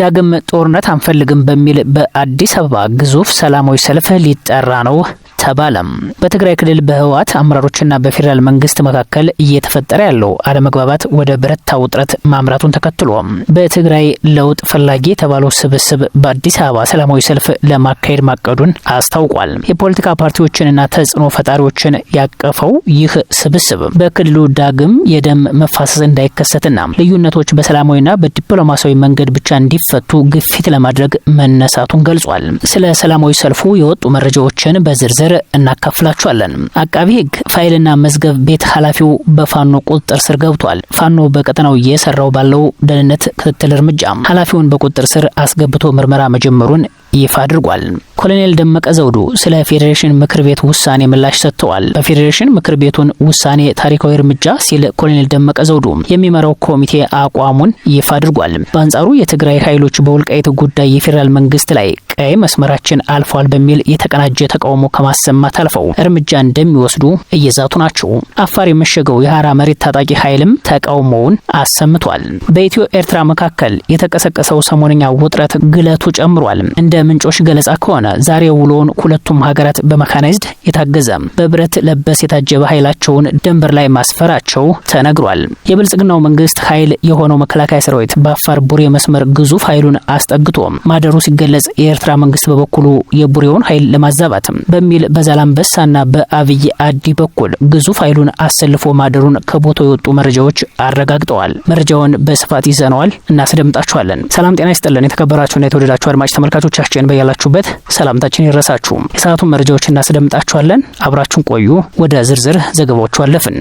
ዳግም ጦርነት አንፈልግም በሚል በአዲስ አበባ ግዙፍ ሰላማዊ ሰልፍ ሊጠራ ነው ተባለም። በትግራይ ክልል በህወሓት አመራሮችና በፌደራል መንግስት መካከል እየተፈጠረ ያለው አለመግባባት ወደ በረታ ውጥረት ማምራቱን ተከትሎ በትግራይ ለውጥ ፈላጊ የተባለው ስብስብ በአዲስ አበባ ሰላማዊ ሰልፍ ለማካሄድ ማቀዱን አስታውቋል። የፖለቲካ ፓርቲዎችንና ተጽዕኖ ፈጣሪዎችን ያቀፈው ይህ ስብስብ በክልሉ ዳግም የደም መፋሰስ እንዳይከሰትና ልዩነቶች በሰላማዊና በዲፕሎማሲያዊ መንገድ ብቻ እንዲፈቱ ግፊት ለማድረግ መነሳቱን ገልጿል። ስለ ሰላማዊ ሰልፉ የወጡ መረጃዎችን በዝርዝር እናካፍላችኋለን። አቃቢ ህግ ፋይልና መዝገብ ቤት ኃላፊው በፋኖ ቁጥጥር ስር ገብቷል። ፋኖ በቀጠናው እየሰራው ባለው ደህንነት ክትትል እርምጃ ኃላፊውን በቁጥጥር ስር አስገብቶ ምርመራ መጀመሩን ይፋ አድርጓል። ኮሎኔል ደመቀ ዘውዱ ስለ ፌዴሬሽን ምክር ቤት ውሳኔ ምላሽ ሰጥተዋል። በፌዴሬሽን ምክር ቤቱን ውሳኔ ታሪካዊ እርምጃ ሲል ኮሎኔል ደመቀ ዘውዱ የሚመራው ኮሚቴ አቋሙን ይፋ አድርጓል። በአንጻሩ የትግራይ ኃይሎች በወልቃይት ጉዳይ የፌዴራል መንግስት ላይ ቀይ መስመራችን አልፏል በሚል የተቀናጀ ተቃውሞ ከማሰማት አልፈው እርምጃ እንደሚወስዱ እየዛቱ ናቸው። አፋር የመሸገው የሐራ መሬት ታጣቂ ኃይልም ተቃውሞውን አሰምቷል። በኢትዮ ኤርትራ መካከል የተቀሰቀሰው ሰሞነኛ ውጥረት ግለቱ ጨምሯል። እንደ ምንጮች ገለጻ ከሆነ ዛሬ ውሎውን ሁለቱም ሀገራት በመካናይዝድ የታገዘ በብረት ለበስ የታጀበ ኃይላቸውን ድንበር ላይ ማስፈራቸው ተነግሯል። የብልጽግናው መንግስት ኃይል የሆነው መከላከያ ሰራዊት በአፋር ቡሬ መስመር ግዙፍ ኃይሉን አስጠግቶ ማደሩ ሲገለጽ፣ የኤርትራ መንግስት በበኩሉ የቡሬውን ኃይል ለማዛባት በሚል በዛላምበሳና በአብይ አዲ በኩል ግዙፍ ኃይሉን አሰልፎ ማደሩን ከቦታው የወጡ መረጃዎች አረጋግጠዋል። መረጃውን በስፋት ይዘነዋል፣ እናስደምጣችኋለን። ሰላም ጤና ይስጥልን። የተከበራችሁና የተወደዳችሁ አድማጭ ተመልካቾቻችን በያላችሁበት ሰላምታችን ይረሳችሁ። የሰዓቱን መረጃዎች እናስደምጣችኋለን። አብራችሁን ቆዩ። ወደ ዝርዝር ዘገባዎቹ አለፍን።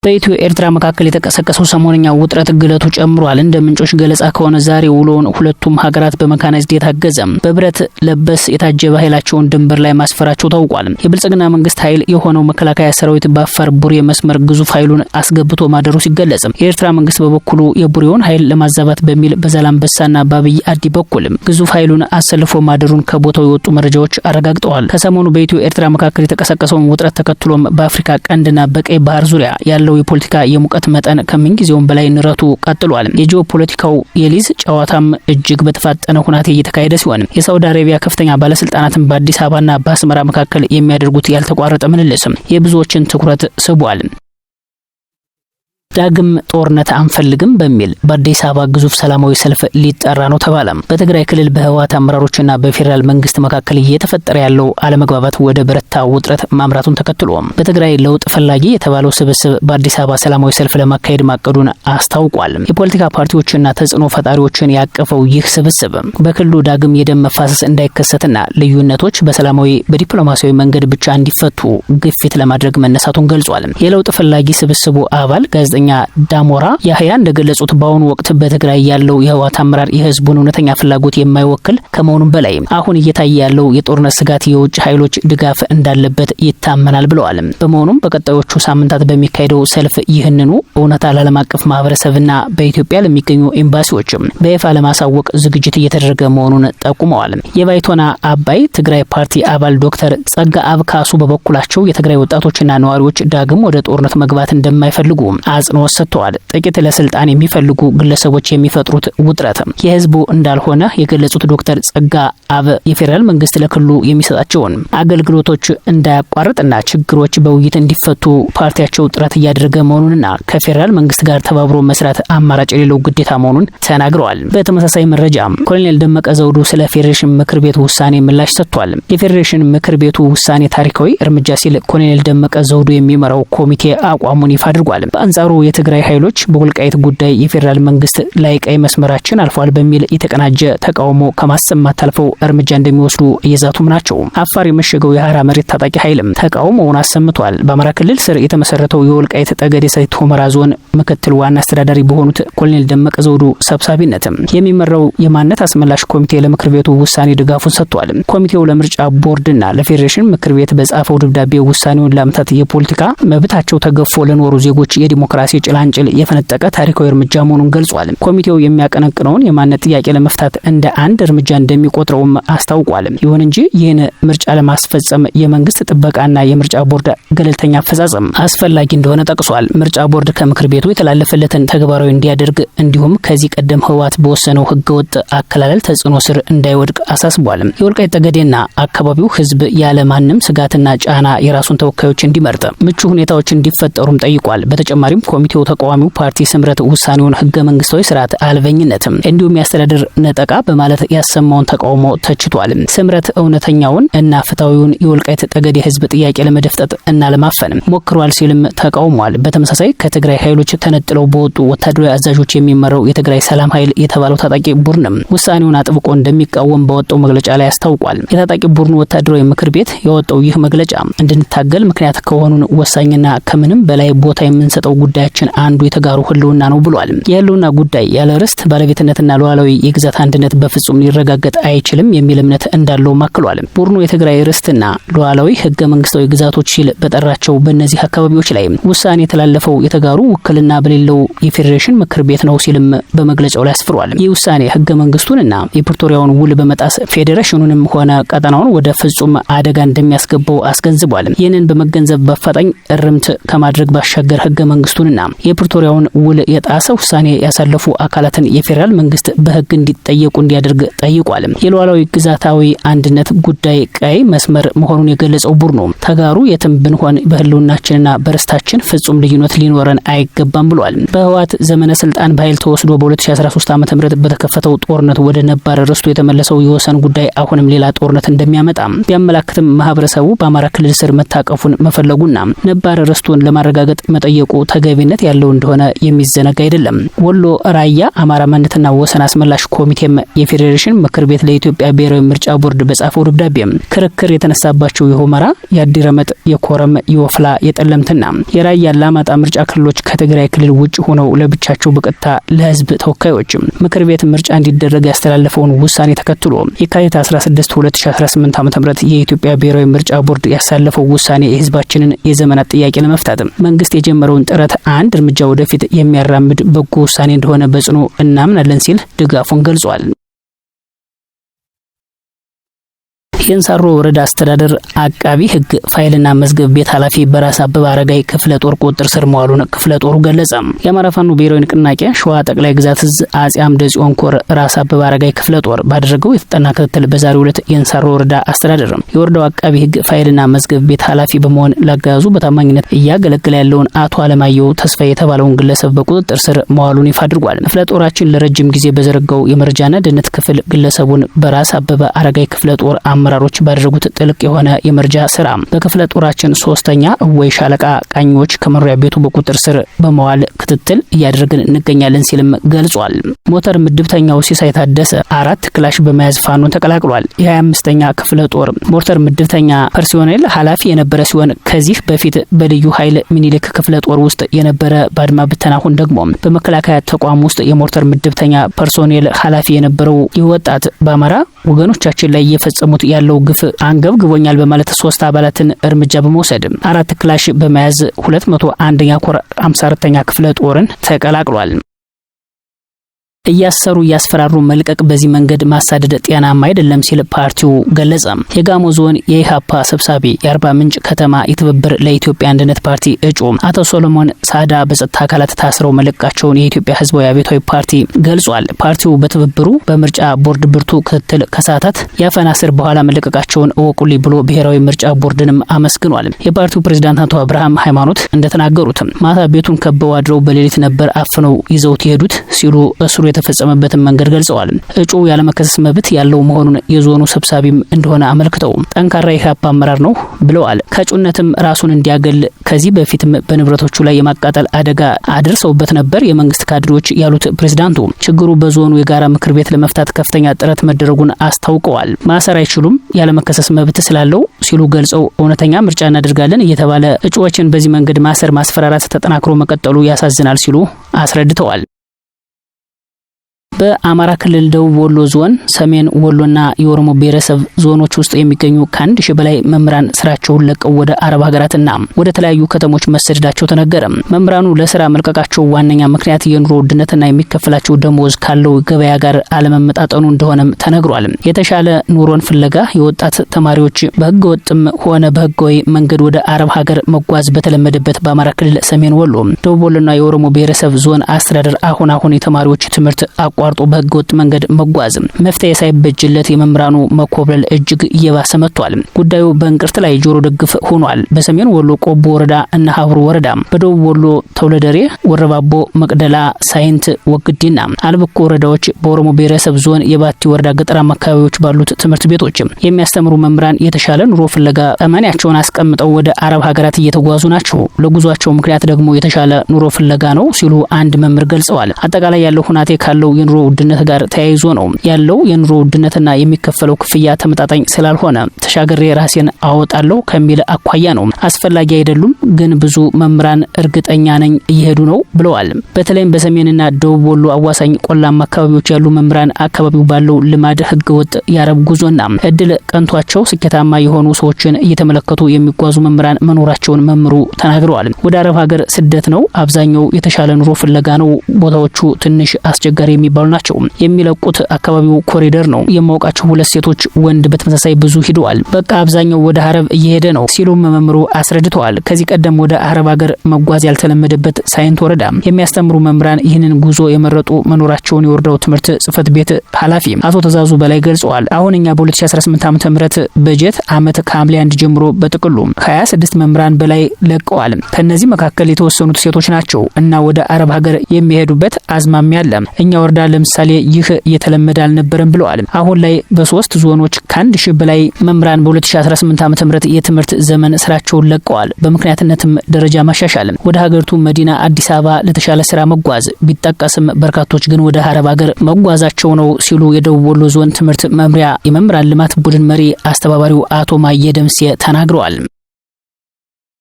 በኢትዮ ኤርትራ መካከል የተቀሰቀሰው ሰሞነኛ ውጥረት ግለቱ ጨምሯል። እንደ ምንጮች ገለጻ ከሆነ ዛሬ ውሎውን ሁለቱም ሀገራት በመካናይዝድ የታገዘ በብረት ለበስ የታጀበ ኃይላቸውን ድንበር ላይ ማስፈራቸው ታውቋል። የብልጽግና መንግስት ኃይል የሆነው መከላከያ ሰራዊት በአፋር ቡሬ መስመር ግዙፍ ኃይሉን አስገብቶ ማደሩ ሲገለጽ፣ የኤርትራ መንግስት በበኩሉ የቡሬውን ኃይል ለማዛባት በሚል በዛላምበሳና በአብይ አዲ በኩል ግዙፍ ኃይሉን አሰልፎ ማደሩን ከቦታው የወጡ መረጃዎች አረጋግጠዋል። ከሰሞኑ በኢትዮ ኤርትራ መካከል የተቀሰቀሰውን ውጥረት ተከትሎም በአፍሪካ ቀንድና በቀይ ባህር ዙሪያ ያለው የፖለቲካ የሙቀት መጠን ከምንጊዜውም በላይ ንረቱ ቀጥሏል። የጂኦፖለቲካው የሊዝ ጨዋታም እጅግ በተፋጠነ ሁናቴ እየተካሄደ ሲሆን የሳውዲ አረቢያ ከፍተኛ ባለስልጣናትን በአዲስ አበባና በአስመራ መካከል የሚያደርጉት ያልተቋረጠ ምልልስም የብዙዎችን ትኩረት ስቧል። ዳግም ጦርነት አንፈልግም በሚል በአዲስ አበባ ግዙፍ ሰላማዊ ሰልፍ ሊጠራ ነው ተባለ። በትግራይ ክልል በህወሓት አመራሮችና በፌደራል መንግስት መካከል እየተፈጠረ ያለው አለመግባባት ወደ በረታ ውጥረት ማምራቱን ተከትሎ በትግራይ ለውጥ ፈላጊ የተባለው ስብስብ በአዲስ አበባ ሰላማዊ ሰልፍ ለማካሄድ ማቀዱን አስታውቋል። የፖለቲካ ፓርቲዎችና ተጽዕኖ ፈጣሪዎችን ያቀፈው ይህ ስብስብ በክልሉ ዳግም የደም መፋሰስ እንዳይከሰትና ልዩነቶች በሰላማዊ በዲፕሎማሲያዊ መንገድ ብቻ እንዲፈቱ ግፊት ለማድረግ መነሳቱን ገልጿል። የለውጥ ፈላጊ ስብስቡ አባል ጋዜጠኛ ዳሞራ ያህያ እንደገለጹት በአሁኑ ወቅት በትግራይ ያለው የህወሓት አመራር የህዝቡን እውነተኛ ፍላጎት የማይወክል ከመሆኑም በላይ አሁን እየታየ ያለው የጦርነት ስጋት የውጭ ኃይሎች ድጋፍ እንዳለበት ይታመናል ብለዋል። በመሆኑም በቀጣዮቹ ሳምንታት በሚካሄደው ሰልፍ ይህንኑ እውነታ ለዓለም አቀፍ ማህበረሰብና በኢትዮጵያ ለሚገኙ ኤምባሲዎች በይፋ ለማሳወቅ ዝግጅት እየተደረገ መሆኑን ጠቁመዋል። የባይቶና አባይ ትግራይ ፓርቲ አባል ዶክተር ጸጋ አብ ካሱ በበኩላቸው የትግራይ ወጣቶችና ነዋሪዎች ዳግም ወደ ጦርነት መግባት እንደማይፈልጉ አጽንኦት ሰጥተዋል። ጥቂት ለስልጣን የሚፈልጉ ግለሰቦች የሚፈጥሩት ውጥረት የህዝቡ እንዳልሆነ የገለጹት ዶክተር ጸጋ አብ የፌደራል መንግስት ለክልሉ የሚሰጣቸውን አገልግሎቶች እንዳያቋርጥና ችግሮች በውይይት እንዲፈቱ ፓርቲያቸው ጥረት እያደረገ መሆኑንና ከፌደራል መንግስት ጋር ተባብሮ መስራት አማራጭ የሌለው ግዴታ መሆኑን ተናግረዋል። በተመሳሳይ መረጃ ኮሎኔል ደመቀ ዘውዱ ስለ ፌዴሬሽን ምክር ቤቱ ውሳኔ ምላሽ ሰጥቷል። የፌዴሬሽን ምክር ቤቱ ውሳኔ ታሪካዊ እርምጃ ሲል ኮሎኔል ደመቀ ዘውዱ የሚመራው ኮሚቴ አቋሙን ይፋ አድርጓል። በአንጻሩ የትግራይ ኃይሎች በወልቃይት ጉዳይ የፌደራል መንግስት ላይ ቀይ መስመራችን አልፏል በሚል የተቀናጀ ተቃውሞ ከማሰማት አልፈው እርምጃ እንደሚወስዱ እየዛቱም ናቸው። አፋር የመሸገው የሐራ መሬት ታጣቂ ኃይልም ተቃውሞውን አሰምቷል። በአማራ ክልል ስር የተመሰረተው የወልቃይት ጠገዴ ሰቲት ሁመራ ዞን ምክትል ዋና አስተዳዳሪ በሆኑት ኮሎኔል ደመቀ ዘውዱ ሰብሳቢነትም የሚመራው የማንነት አስመላሽ ኮሚቴ ለምክር ቤቱ ውሳኔ ድጋፉን ሰጥቷል። ኮሚቴው ለምርጫ ቦርድና ለፌዴሬሽን ምክር ቤት በጻፈው ደብዳቤ ውሳኔውን ለአመታት የፖለቲካ መብታቸው ተገፎ ለኖሩ ዜጎች የዲሞክራሲ የዲሞክራሲ ጭላንጭል የፈነጠቀ ታሪካዊ እርምጃ መሆኑን ገልጿል። ኮሚቴው የሚያቀነቅነውን የማንነት ጥያቄ ለመፍታት እንደ አንድ እርምጃ እንደሚቆጥረውም አስታውቋል። ይሁን እንጂ ይህን ምርጫ ለማስፈጸም የመንግስት ጥበቃና የምርጫ ቦርድ ገለልተኛ አፈጻጸም አስፈላጊ እንደሆነ ጠቅሷል። ምርጫ ቦርድ ከምክር ቤቱ የተላለፈለትን ተግባራዊ እንዲያደርግ እንዲሁም ከዚህ ቀደም ህወሓት በወሰነው ህገወጥ አከላለል ተጽዕኖ ስር እንዳይወድቅ አሳስቧል። የወልቃይት ጠገዴና አካባቢው ህዝብ ያለ ማንም ስጋትና ጫና የራሱን ተወካዮች እንዲመርጥ ምቹ ሁኔታዎች እንዲፈጠሩም ጠይቋል። በተጨማሪም ኮሚቴው ተቃዋሚው ፓርቲ ስምረት ውሳኔውን ህገ መንግስታዊ ስርዓት አልበኝነትም እንዲሁም ያስተዳደር ነጠቃ በማለት ያሰማውን ተቃውሞ ተችቷል። ስምረት እውነተኛውን እና ፍትሐዊውን የወልቃይት ጠገዴ ህዝብ ጥያቄ ለመደፍጠጥ እና ለማፈን ሞክሯል ሲልም ተቃውሟል። በተመሳሳይ ከትግራይ ኃይሎች ተነጥለው በወጡ ወታደራዊ አዛዦች የሚመራው የትግራይ ሰላም ኃይል የተባለው ታጣቂ ቡድንም ውሳኔውን አጥብቆ እንደሚቃወም በወጣው መግለጫ ላይ አስታውቋል። የታጣቂ ቡድኑ ወታደራዊ ምክር ቤት ያወጣው ይህ መግለጫ እንድንታገል ምክንያት ከሆኑን ወሳኝና ከምንም በላይ ቦታ የምንሰጠው ጉዳያችን አንዱ የተጋሩ ህልውና ነው ብሏል። የህልውና ጉዳይ ያለ ርስት ባለቤትነትና ሉዓላዊ የግዛት አንድነት በፍጹም ሊረጋገጥ አይችልም የሚል እምነት እንዳለው አክሏል። ቡድኑ የትግራይ ርስትና ሉዓላዊ ህገ መንግስታዊ ግዛቶች ሲል በጠራቸው በእነዚህ አካባቢዎች ላይ ውሳኔ የተላለፈው የተጋሩ ውክልና በሌለው የፌዴሬሽን ምክር ቤት ነው ሲልም በመግለጫው ላይ አስፍሯል። ይህ ውሳኔ ህገ መንግስቱንና የፕሪቶሪያውን ውል በመጣስ ፌዴሬሽኑንም ሆነ ቀጠናውን ወደ ፍጹም አደጋ እንደሚያስገባው አስገንዝቧል። ይህንን በመገንዘብ በአፋጣኝ እርምት ከማድረግ ባሻገር ህገ መንግስቱንና የፕሪቶሪያውን ውል የጣሰ ውሳኔ ያሳለፉ አካላትን የፌዴራል መንግስት በህግ እንዲጠየቁ እንዲያደርግ ጠይቋል። የሉዓላዊ ግዛታዊ አንድነት ጉዳይ ቀይ መስመር መሆኑን የገለጸው ቡድኑ ተጋሩ የትም ብንሆን በህልውናችንና በርስታችን ፍጹም ልዩነት ሊኖረን አይገባም ብሏል። በህወሓት ዘመነ ስልጣን በኃይል ተወስዶ በ2013 ዓ.ም በተከፈተው ጦርነት ወደ ነባር ርስቱ የተመለሰው የወሰን ጉዳይ አሁንም ሌላ ጦርነት እንደሚያመጣ ቢያመላክትም ማህበረሰቡ በአማራ ክልል ስር መታቀፉን መፈለጉና ነባር ርስቱን ለማረጋገጥ መጠየቁ ተገቢነት ያለው እንደሆነ የሚዘነጋ አይደለም። ወሎ ራያ አማራ ማንነትና ወሰን አስመላሽ ኮሚቴም የፌዴሬሽን ምክር ቤት ለኢትዮጵያ ብሔራዊ ምርጫ ቦርድ በጻፈው ደብዳቤ ክርክር የተነሳባቸው የሁመራ፣ የአዲረመጥ፣ የኮረም፣ የወፍላ፣ የጠለምትና የራያ አላማጣ ምርጫ ክልሎች ከትግራይ ክልል ውጭ ሆነው ለብቻቸው በቀጥታ ለህዝብ ተወካዮች ምክር ቤት ምርጫ እንዲደረግ ያስተላለፈውን ውሳኔ ተከትሎ የካቲት 16 2018 ዓ.ም የኢትዮጵያ ብሔራዊ ምርጫ ቦርድ ያሳለፈው ውሳኔ የህዝባችንን የዘመናት ጥያቄ ለመፍታት መንግስት የጀመረውን ጥረት አንድ እርምጃ ወደፊት የሚያራምድ በጎ ውሳኔ እንደሆነ በጽኑ እናምናለን ሲል ድጋፉን ገልጿል። የእንሳሮ ወረዳ አስተዳደር አቃቢ ህግ ፋይልና መዝገብ ቤት ኃላፊ በራስ አበበ አረጋይ ክፍለ ጦር ቁጥጥር ስር መዋሉን ክፍለ ጦሩ ገለጸ። የአማራ ፋኖ ብሔራዊ ንቅናቄ ሸዋ ጠቅላይ ግዛት እዝ አጼ አምደ ጽዮን ኮር ራስ አበበ አረጋይ ክፍለ ጦር ባደረገው የተጠና ክትትል በዛሬው ዕለት የእንሳሮ ወረዳ አስተዳደር የወረዳው አቃቢ ህግ ፋይልና መዝገብ ቤት ኃላፊ በመሆን ላጋዙ በታማኝነት እያገለገለ ያለውን አቶ አለማየሁ ተስፋ የተባለውን ግለሰብ በቁጥጥር ስር መዋሉን ይፋ አድርጓል። ክፍለ ጦራችን ለረጅም ጊዜ በዘረጋው የመረጃና ደህንነት ክፍል ግለሰቡን በራስ አበበ አረጋይ ክፍለ ጦር አመራሮች ባደረጉት ጥልቅ የሆነ የመረጃ ስራ በክፍለ ጦራችን 3ኛ እወይ ሻለቃ ቃኞች ከመኖሪያ ቤቱ በቁጥጥር ስር በመዋል ክትትል እያደረግን እንገኛለን ሲልም ገልጿል። ሞተር ምድብተኛው ሲሳይ ታደሰ 4 ክላሽ በመያዝ ፋኖን ተቀላቅሏል። የ25ኛ ክፍለ ጦር ሞተር ምድብተኛ ፐርሶኔል ኃላፊ የነበረ ሲሆን ከዚህ በፊት በልዩ ኃይል ሚኒሊክ ክፍለ ጦር ውስጥ የነበረ ባድማ ብተና አሁን ደግሞ በመከላከያ ተቋም ውስጥ የሞተር ምድብተኛ ፐርሶኔል ኃላፊ የነበረው ይወጣት በአማራ ወገኖቻችን ላይ እየፈጸሙት ያለው ግፍ አንገብግቦኛል በማለት 3 አባላትን እርምጃ በመውሰድ 4 ክላሽ በመያዝ 201ኛ ኮር 54ኛ ክፍለ ጦርን ተቀላቅሏል። እያሰሩ እያስፈራሩ መልቀቅ በዚህ መንገድ ማሳደድ ጤናማ አይደለም ሲል ፓርቲው ገለጸ። የጋሞ ዞን የኢሃፓ ሰብሳቢ የአርባ ምንጭ ከተማ የትብብር ለኢትዮጵያ አንድነት ፓርቲ እጩ አቶ ሶሎሞን ሳዳ በጸጥታ አካላት ታስረው መለቀቃቸውን የኢትዮጵያ ሕዝባዊ አብዮታዊ ፓርቲ ገልጿል። ፓርቲው በትብብሩ በምርጫ ቦርድ ብርቱ ክትትል ከሰዓታት ያፈና ስር በኋላ መለቀቃቸውን እወቁልኝ ብሎ ብሔራዊ ምርጫ ቦርድንም አመስግኗል። የፓርቲው ፕሬዝዳንት አቶ አብርሃም ሃይማኖት እንደተናገሩት ማታ ቤቱን ከበው አድረው በሌሊት ነበር አፍነው ይዘውት የሄዱት ሲሉ እስሩ የተፈጸመበትን መንገድ ገልጸዋል። እጩ ያለመከሰስ መብት ያለው መሆኑን የዞኑ ሰብሳቢም እንደሆነ አመልክተው ጠንካራ የኢሃፓ አመራር ነው ብለዋል። ከእጩነትም ራሱን እንዲያገል ከዚህ በፊትም በንብረቶቹ ላይ የማቃጠል አደጋ አድርሰውበት ነበር የመንግስት ካድሬዎች ያሉት ፕሬዝዳንቱ ችግሩ በዞኑ የጋራ ምክር ቤት ለመፍታት ከፍተኛ ጥረት መደረጉን አስታውቀዋል። ማሰር አይችሉም ያለመከሰስ መብት ስላለው ሲሉ ገልጸው እውነተኛ ምርጫ እናደርጋለን እየተባለ እጩዎችን በዚህ መንገድ ማሰር ማስፈራራት ተጠናክሮ መቀጠሉ ያሳዝናል ሲሉ አስረድተዋል። በአማራ ክልል ደቡብ ወሎ ዞን፣ ሰሜን ወሎና የኦሮሞ ብሔረሰብ ዞኖች ውስጥ የሚገኙ ከ1000 በላይ መምህራን ስራቸውን ለቀው ወደ አረብ ሀገራትና ወደ ተለያዩ ከተሞች መሰደዳቸው ተነገረ። መምህራኑ ለስራ መልቀቃቸው ዋነኛ ምክንያት የኑሮ ውድነትና የሚከፈላቸው ደሞዝ ካለው ገበያ ጋር አለመመጣጠኑ እንደሆነም ተነግሯል። የተሻለ ኑሮን ፍለጋ የወጣት ተማሪዎች በህገ ወጥም ሆነ በህጋዊ መንገድ ወደ አረብ ሀገር መጓዝ በተለመደበት በአማራ ክልል ሰሜን ወሎ፣ ደቡብ ወሎና የኦሮሞ ብሔረሰብ ዞን አስተዳደር አሁን የተማሪዎች ትምህርት አቋርጦ በህገ ወጥ መንገድ መጓዝ መፍትሄ ሳይበጅለት የመምህራኑ መኮብለል እጅግ እየባሰ መጥቷል። ጉዳዩ በእንቅርት ላይ ጆሮ ደግፍ ሆኗል። በሰሜን ወሎ ቆቦ ወረዳ እና ሀብሩ ወረዳ፣ በደቡብ ወሎ ተውለደሬ፣ ወረባቦ፣ መቅደላ፣ ሳይንት፣ ወግዲና አልብኮ ወረዳዎች፣ በኦሮሞ ብሔረሰብ ዞን የባቲ ወረዳ ገጠራማ አካባቢዎች ባሉት ትምህርት ቤቶች የሚያስተምሩ መምህራን የተሻለ ኑሮ ፍለጋ ጠመኔያቸውን አስቀምጠው ወደ አረብ ሀገራት እየተጓዙ ናቸው። ለጉዟቸው ምክንያት ደግሞ የተሻለ ኑሮ ፍለጋ ነው ሲሉ አንድ መምህር ገልጸዋል። አጠቃላይ ያለው ሁናቴ ካለው የኑሮ ውድነት ጋር ተያይዞ ነው። ያለው የኑሮ ውድነትና የሚከፈለው ክፍያ ተመጣጣኝ ስላልሆነ ተሻገሬ ራሴን አወጣለሁ ከሚል አኳያ ነው። አስፈላጊ አይደሉም፣ ግን ብዙ መምህራን እርግጠኛ ነኝ እየሄዱ ነው ብለዋል። በተለይም በሰሜንና ደቡብ ወሎ አዋሳኝ ቆላማ አካባቢዎች ያሉ መምህራን አካባቢው ባለው ልማድ ህገወጥ የአረብ ጉዞና እድል ቀንቷቸው ስኬታማ የሆኑ ሰዎችን እየተመለከቱ የሚጓዙ መምህራን መኖራቸውን መምህሩ ተናግረዋል። ወደ አረብ ሀገር ስደት ነው፣ አብዛኛው የተሻለ ኑሮ ፍለጋ ነው። ቦታዎቹ ትንሽ አስቸጋሪ የሚባሉ ናቸው። የሚለቁት አካባቢው ኮሪደር ነው። የማውቃቸው 2 ሴቶች ወንድ በተመሳሳይ ብዙ ሂደዋል። በቃ አብዛኛው ወደ አረብ እየሄደ ነው ሲሉም መምህሩ አስረድተዋል። ከዚህ ቀደም ወደ አረብ ሀገር መጓዝ ያልተለመደበት ሳይንት ወረዳ የሚያስተምሩ መምህራን ይህንን ጉዞ የመረጡ መኖራቸውን የወረዳው ትምህርት ጽህፈት ቤት ኃላፊ አቶ ተዛዙ በላይ ገልጸዋል። አሁን እኛ በ2018 ዓ.ም በጀት ዓመት ከሐምሌ 1 ጀምሮ በጥቅሉ 26 መምህራን በላይ ለቀዋል። ከነዚህ መካከል የተወሰኑት ሴቶች ናቸው እና ወደ አረብ ሀገር የሚሄዱበት አዝማሚያ አለ። እኛ ወረዳ ለምሳሌ ይህ የተለመደ አልነበረም ብለዋል። አሁን ላይ በ3 ዞኖች ከ1000 በላይ መምህራን በ2018 ዓ.ም የትምህርት ዘመን ስራቸውን ለቀዋል። በምክንያትነትም ደረጃ ማሻሻል፣ ወደ ሀገሪቱ መዲና አዲስ አበባ ለተሻለ ስራ መጓዝ ቢጠቀስም በርካቶች ግን ወደ አረብ ሀገር መጓዛቸው ነው ሲሉ የደቡብ ወሎ ዞን ትምህርት መምሪያ የመምህራን ልማት ቡድን መሪ አስተባባሪው አቶ ማየ ደምሴ ተናግረዋል።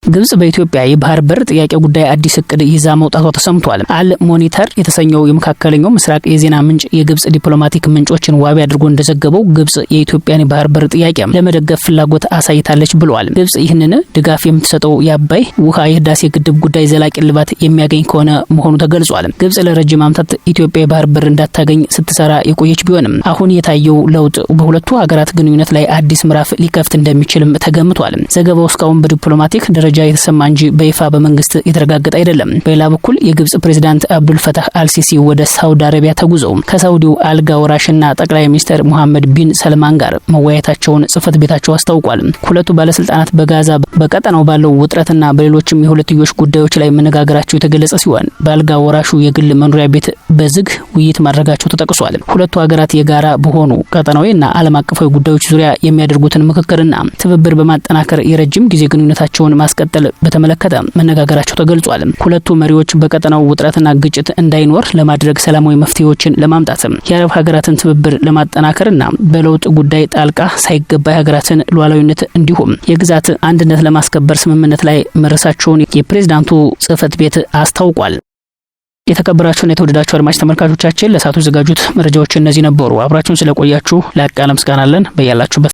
ግብጽ በኢትዮጵያ የባህር በር ጥያቄ ጉዳይ አዲስ እቅድ ይዛ መውጣቷ ተሰምቷል። አል ሞኒተር የተሰኘው የመካከለኛው ምስራቅ የዜና ምንጭ የግብጽ ዲፕሎማቲክ ምንጮችን ዋቢ አድርጎ እንደዘገበው ግብጽ የኢትዮጵያን የባህር በር ጥያቄ ለመደገፍ ፍላጎት አሳይታለች ብሏል። ግብጽ ይህንን ድጋፍ የምትሰጠው የአባይ ውሃ የህዳሴ ግድብ ጉዳይ ዘላቂ እልባት የሚያገኝ ከሆነ መሆኑ ተገልጿል። ግብጽ ለረጅም ዓመታት ኢትዮጵያ የባህር በር እንዳታገኝ ስትሰራ የቆየች ቢሆንም አሁን የታየው ለውጥ በሁለቱ ሀገራት ግንኙነት ላይ አዲስ ምዕራፍ ሊከፍት እንደሚችልም ተገምቷል። ዘገባው እስካሁን በዲፕሎማቲክ ደረጃ የተሰማ እንጂ በይፋ በመንግስት የተረጋገጠ አይደለም። በሌላ በኩል የግብጽ ፕሬዝዳንት አብዱል ፈታህ አልሲሲ ወደ ሳውዲ አረቢያ ተጉዘው ከሳውዲው አልጋ ወራሽና ጠቅላይ ሚኒስትር ሙሐመድ ቢን ሰልማን ጋር መወያየታቸውን ጽህፈት ቤታቸው አስታውቋል። ሁለቱ ባለስልጣናት በጋዛ በቀጠናው ባለው ውጥረትና በሌሎችም የሁለትዮሽ ጉዳዮች ላይ መነጋገራቸው የተገለጸ ሲሆን በአልጋ ወራሹ የግል መኖሪያ ቤት በዝግ ውይይት ማድረጋቸው ተጠቅሷል። ሁለቱ ሀገራት የጋራ በሆኑ ቀጠናዊና ዓለም አቀፋዊ ጉዳዮች ዙሪያ የሚያደርጉትን ምክክርና ትብብር በማጠናከር የረጅም ጊዜ ግንኙነታቸውን ማስቀጠል በተመለከተ መነጋገራቸው ተገልጿል። ሁለቱ መሪዎች በቀጠናው ውጥረትና ግጭት እንዳይኖር ለማድረግ ሰላማዊ መፍትሄዎችን ለማምጣት የአረብ ሀገራትን ትብብር ለማጠናከርና በለውጥ ጉዳይ ጣልቃ ሳይገባ የሀገራትን ሉዓላዊነት እንዲሁም የግዛት አንድነት ለማስከበር ስምምነት ላይ መድረሳቸውን የፕሬዝዳንቱ ጽህፈት ቤት አስታውቋል። የተከበራችሁና የተወደዳችሁ አድማጭ ተመልካቾቻችን ለሰዓቱ የተዘጋጁት መረጃዎች እነዚህ ነበሩ። አብራችሁን ስለቆያችሁ ላቅ ያለ ምስጋና አለን። በያላችሁበት